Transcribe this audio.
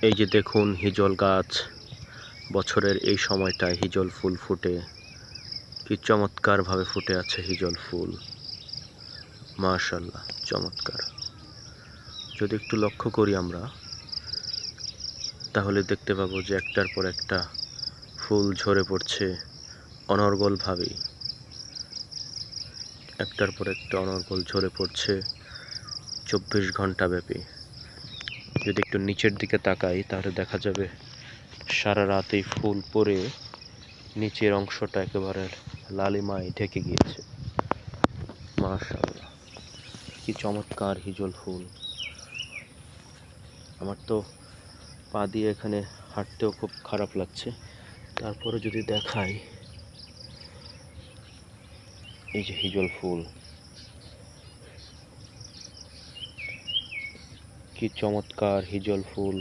এই যে দেখুন হিজল গাছ, বছরের এই সময়টায় হিজল ফুল ফুটে, কি চমৎকার ভাবে ফুটে আছে হিজল ফুল। মাশাআল্লাহ, চমৎকার। যদি একটু লক্ষ্য করি আমরা, তাহলে দেখতে পাবো যে একটার পর একটা ফুল ঝরে পড়ছে অনর্গলভাবেই। একটার পর একটা অনর্গল ঝরে পড়ছে 24 ঘন্টা ব্যাপী। যদি একটু নিচের দিকে তাকাই তাহলে দেখা যাবে সারা রাত এই ফুল পড়ে নিচের অংশটা একেবারে লালিমায় ঢেকে গিয়েছে। মাশাআল্লাহ, কি চমৎকার হিজল ফুল। আমার তো পা দিয়ে এখানে হাঁটতেও খুব খারাপ লাগছে, তারপরে যদি দেখাই, এই যে হিজল ফুল, কি চমৎকার হিজল ফুল।